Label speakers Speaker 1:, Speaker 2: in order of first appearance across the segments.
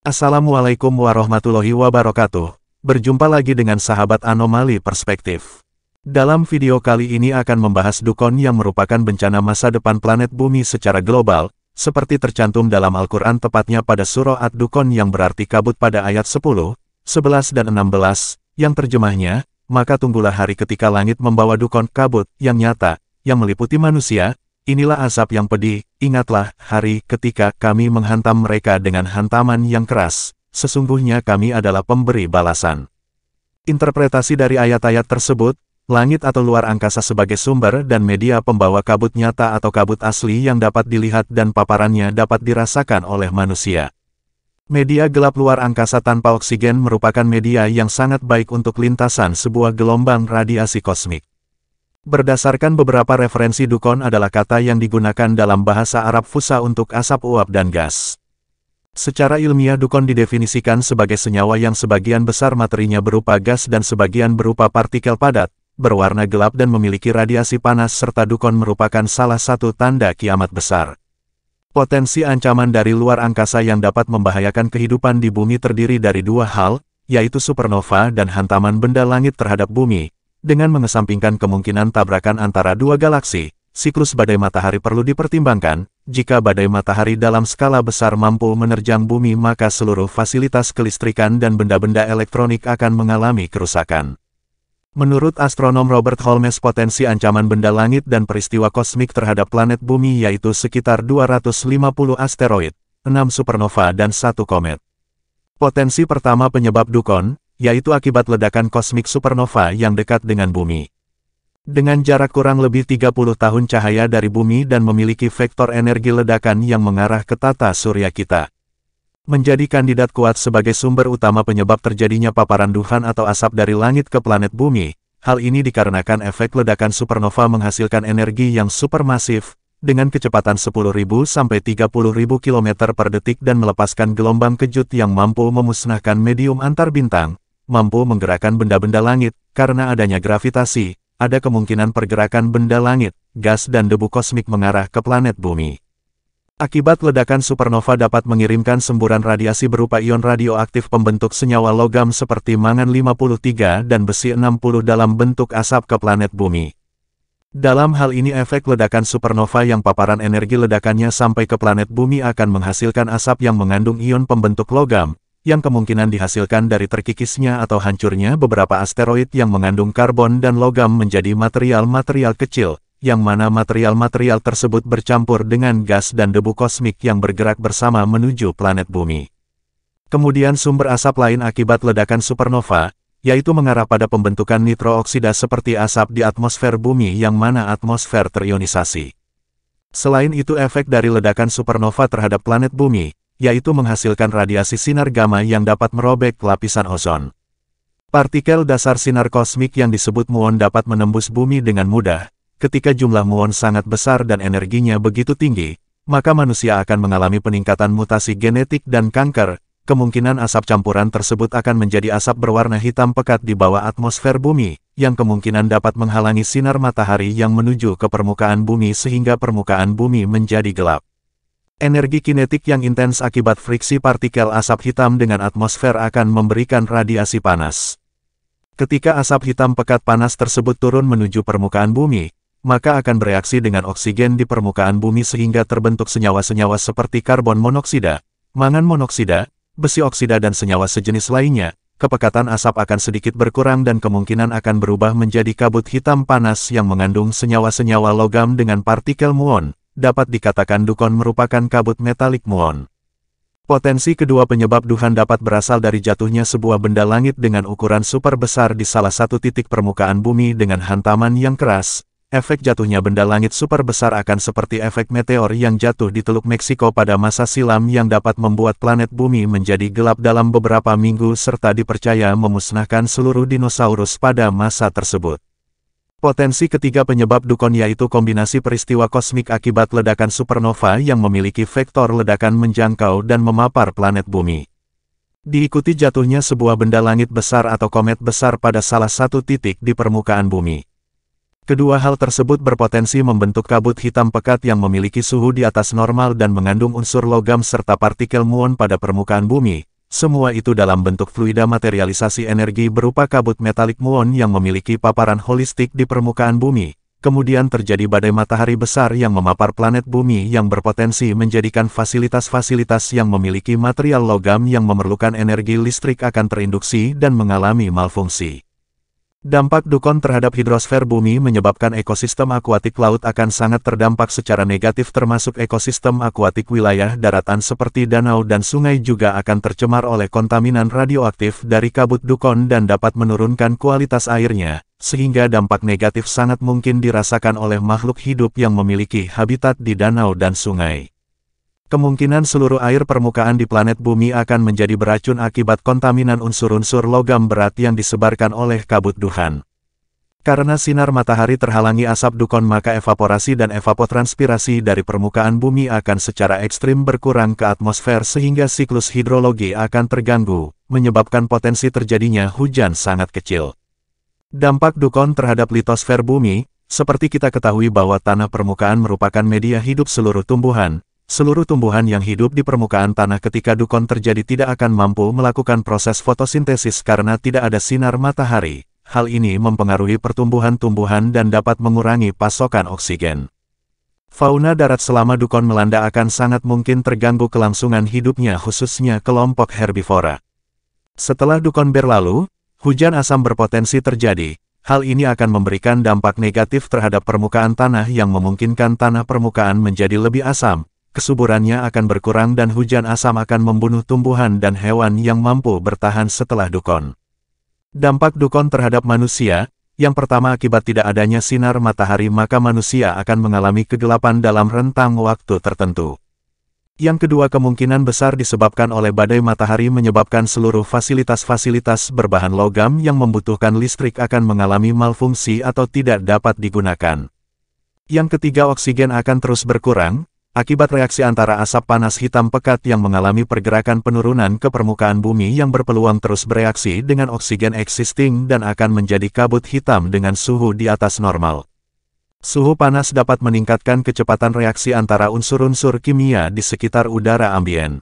Speaker 1: Assalamualaikum warahmatullahi wabarakatuh. Berjumpa lagi dengan sahabat Anomali Perspektif. Dalam video kali ini akan membahas Dukon yang merupakan bencana masa depan planet bumi secara global, seperti tercantum dalam Al-Quran tepatnya pada surah Ad-Dukon yang berarti kabut pada ayat 10, 11 dan 16, yang terjemahnya, maka tunggulah hari ketika langit membawa Dukon kabut yang nyata, yang meliputi manusia. Inilah azab yang pedih, ingatlah hari ketika kami menghantam mereka dengan hantaman yang keras, sesungguhnya kami adalah pemberi balasan. Interpretasi dari ayat-ayat tersebut, langit atau luar angkasa sebagai sumber dan media pembawa kabut nyata atau kabut asli yang dapat dilihat dan paparannya dapat dirasakan oleh manusia. Media gelap luar angkasa tanpa oksigen merupakan media yang sangat baik untuk lintasan sebuah gelombang radiasi kosmik. Berdasarkan beberapa referensi Dukon adalah kata yang digunakan dalam bahasa Arab Fusa untuk asap uap dan gas. Secara ilmiah Dukon didefinisikan sebagai senyawa yang sebagian besar materinya berupa gas dan sebagian berupa partikel padat, berwarna gelap dan memiliki radiasi panas serta Dukon merupakan salah satu tanda kiamat besar. Potensi ancaman dari luar angkasa yang dapat membahayakan kehidupan di bumi terdiri dari dua hal, yaitu supernova dan hantaman benda langit terhadap bumi. Dengan mengesampingkan kemungkinan tabrakan antara dua galaksi, siklus badai matahari perlu dipertimbangkan. Jika badai matahari dalam skala besar mampu menerjang bumi maka seluruh fasilitas kelistrikan dan benda-benda elektronik akan mengalami kerusakan. Menurut astronom Robert Holmes potensi ancaman benda langit dan peristiwa kosmik terhadap planet bumi yaitu sekitar 250 asteroid, 6 supernova dan 1 komet. Potensi pertama penyebab Dukon, yaitu akibat ledakan kosmik supernova yang dekat dengan bumi. Dengan jarak kurang lebih 30 tahun cahaya dari bumi dan memiliki vektor energi ledakan yang mengarah ke tata surya kita. Menjadi kandidat kuat sebagai sumber utama penyebab terjadinya paparan duhan atau asap dari langit ke planet bumi. Hal ini dikarenakan efek ledakan supernova menghasilkan energi yang supermasif, dengan kecepatan 10.000 sampai 30.000 km per detik dan melepaskan gelombang kejut yang mampu memusnahkan medium antar bintang. Mampu menggerakkan benda-benda langit, karena adanya gravitasi, ada kemungkinan pergerakan benda langit, gas dan debu kosmik mengarah ke planet bumi. Akibat ledakan supernova dapat mengirimkan semburan radiasi berupa ion radioaktif pembentuk senyawa logam seperti mangan 53 dan besi 60 dalam bentuk asap ke planet bumi. Dalam hal ini efek ledakan supernova yang paparan energi ledakannya sampai ke planet bumi akan menghasilkan asap yang mengandung ion pembentuk logam, yang kemungkinan dihasilkan dari terkikisnya atau hancurnya beberapa asteroid yang mengandung karbon dan logam menjadi material-material kecil, yang mana material-material tersebut bercampur dengan gas dan debu kosmik yang bergerak bersama menuju planet bumi. Kemudian sumber asap lain akibat ledakan supernova, yaitu mengarah pada pembentukan nitrooksida seperti asap di atmosfer bumi yang mana atmosfer terionisasi. Selain itu efek dari ledakan supernova terhadap planet bumi, yaitu menghasilkan radiasi sinar gamma yang dapat merobek lapisan ozon. Partikel dasar sinar kosmik yang disebut muon dapat menembus bumi dengan mudah. Ketika jumlah muon sangat besar dan energinya begitu tinggi, maka manusia akan mengalami peningkatan mutasi genetik dan kanker. Kemungkinan asap campuran tersebut akan menjadi asap berwarna hitam pekat di bawah atmosfer bumi, yang kemungkinan dapat menghalangi sinar matahari yang menuju ke permukaan bumi sehingga permukaan bumi menjadi gelap. Energi kinetik yang intens akibat friksi partikel asap hitam dengan atmosfer akan memberikan radiasi panas. Ketika asap hitam pekat panas tersebut turun menuju permukaan bumi, maka akan bereaksi dengan oksigen di permukaan bumi sehingga terbentuk senyawa-senyawa seperti karbon monoksida, mangan monoksida, besi oksida dan senyawa sejenis lainnya. Kepekatan asap akan sedikit berkurang dan kemungkinan akan berubah menjadi kabut hitam panas yang mengandung senyawa-senyawa logam dengan partikel muon. Dapat dikatakan Dukon merupakan kabut metalik muon. Potensi kedua penyebab duhan dapat berasal dari jatuhnya sebuah benda langit dengan ukuran super besar di salah satu titik permukaan bumi dengan hantaman yang keras. Efek jatuhnya benda langit super besar akan seperti efek meteor yang jatuh di Teluk Meksiko pada masa silam yang dapat membuat planet bumi menjadi gelap dalam beberapa minggu serta dipercaya memusnahkan seluruh dinosaurus pada masa tersebut. Potensi ketiga penyebab Dukon yaitu kombinasi peristiwa kosmik akibat ledakan supernova yang memiliki vektor ledakan menjangkau dan memapar planet bumi. Diikuti jatuhnya sebuah benda langit besar atau komet besar pada salah satu titik di permukaan bumi. Kedua hal tersebut berpotensi membentuk kabut hitam pekat yang memiliki suhu di atas normal dan mengandung unsur logam serta partikel muon pada permukaan bumi, semua itu dalam bentuk fluida materialisasi energi berupa kabut metalik muon yang memiliki paparan holistik di permukaan bumi. Kemudian terjadi badai matahari besar yang memapar planet bumi yang berpotensi menjadikan fasilitas-fasilitas yang memiliki material logam yang memerlukan energi listrik akan terinduksi dan mengalami malfungsi. Dampak dukon terhadap hidrosfer bumi menyebabkan ekosistem akuatik laut akan sangat terdampak secara negatif termasuk ekosistem akuatik wilayah daratan seperti danau dan sungai juga akan tercemar oleh kontaminan radioaktif dari kabut dukon dan dapat menurunkan kualitas airnya, sehingga dampak negatif sangat mungkin dirasakan oleh makhluk hidup yang memiliki habitat di danau dan sungai. Kemungkinan seluruh air permukaan di planet bumi akan menjadi beracun akibat kontaminan unsur-unsur logam berat yang disebarkan oleh kabut duhan. Karena sinar matahari terhalangi asap dukon maka evaporasi dan evapotranspirasi dari permukaan bumi akan secara ekstrim berkurang ke atmosfer sehingga siklus hidrologi akan terganggu, menyebabkan potensi terjadinya hujan sangat kecil. Dampak dukon terhadap litosfer bumi, seperti kita ketahui bahwa tanah permukaan merupakan media hidup seluruh tumbuhan. Seluruh tumbuhan yang hidup di permukaan tanah ketika dukon terjadi tidak akan mampu melakukan proses fotosintesis karena tidak ada sinar matahari. Hal ini mempengaruhi pertumbuhan tumbuhan dan dapat mengurangi pasokan oksigen. Fauna darat selama dukon melanda akan sangat mungkin terganggu kelangsungan hidupnya khususnya kelompok herbivora. Setelah dukon berlalu, hujan asam berpotensi terjadi. Hal ini akan memberikan dampak negatif terhadap permukaan tanah yang memungkinkan tanah permukaan menjadi lebih asam. Kesuburannya akan berkurang dan hujan asam akan membunuh tumbuhan dan hewan yang mampu bertahan setelah dukon. Dampak dukon terhadap manusia, yang pertama akibat tidak adanya sinar matahari maka manusia akan mengalami kegelapan dalam rentang waktu tertentu. Yang kedua kemungkinan besar disebabkan oleh badai matahari menyebabkan seluruh fasilitas-fasilitas berbahan logam yang membutuhkan listrik akan mengalami malfungsi atau tidak dapat digunakan. Yang ketiga oksigen akan terus berkurang, akibat reaksi antara asap panas hitam pekat yang mengalami pergerakan penurunan ke permukaan bumi yang berpeluang terus bereaksi dengan oksigen existing dan akan menjadi kabut hitam dengan suhu di atas normal. Suhu panas dapat meningkatkan kecepatan reaksi antara unsur-unsur kimia di sekitar udara ambien.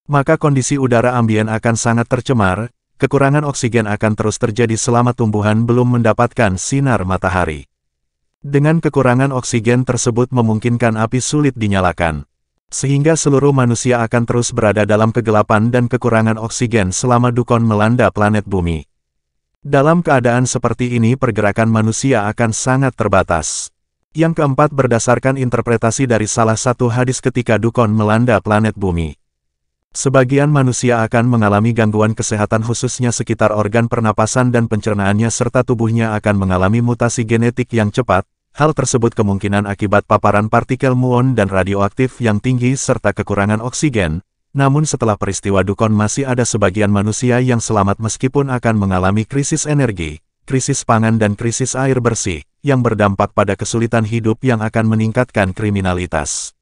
Speaker 1: Maka kondisi udara ambien akan sangat tercemar, kekurangan oksigen akan terus terjadi selama tumbuhan belum mendapatkan sinar matahari. Dengan kekurangan oksigen tersebut memungkinkan api sulit dinyalakan. Sehingga seluruh manusia akan terus berada dalam kegelapan dan kekurangan oksigen selama dukon melanda planet bumi. Dalam keadaan seperti ini pergerakan manusia akan sangat terbatas. Yang keempat berdasarkan interpretasi dari salah satu hadis ketika dukon melanda planet bumi. Sebagian manusia akan mengalami gangguan kesehatan khususnya sekitar organ pernapasan dan pencernaannya serta tubuhnya akan mengalami mutasi genetik yang cepat. Hal tersebut kemungkinan akibat paparan partikel muon dan radioaktif yang tinggi serta kekurangan oksigen. Namun setelah peristiwa dukon masih ada sebagian manusia yang selamat meskipun akan mengalami krisis energi, krisis pangan dan krisis air bersih, yang berdampak pada kesulitan hidup yang akan meningkatkan kriminalitas.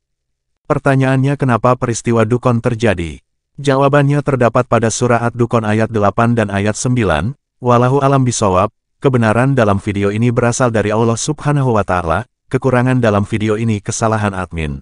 Speaker 1: Pertanyaannya kenapa peristiwa dukon terjadi? Jawabannya terdapat pada surah Ad-Dukon ayat 8 dan ayat 9, Wallahu alam bisawab, kebenaran dalam video ini berasal dari Allah Subhanahu wa Ta'ala, kekurangan dalam video ini kesalahan admin.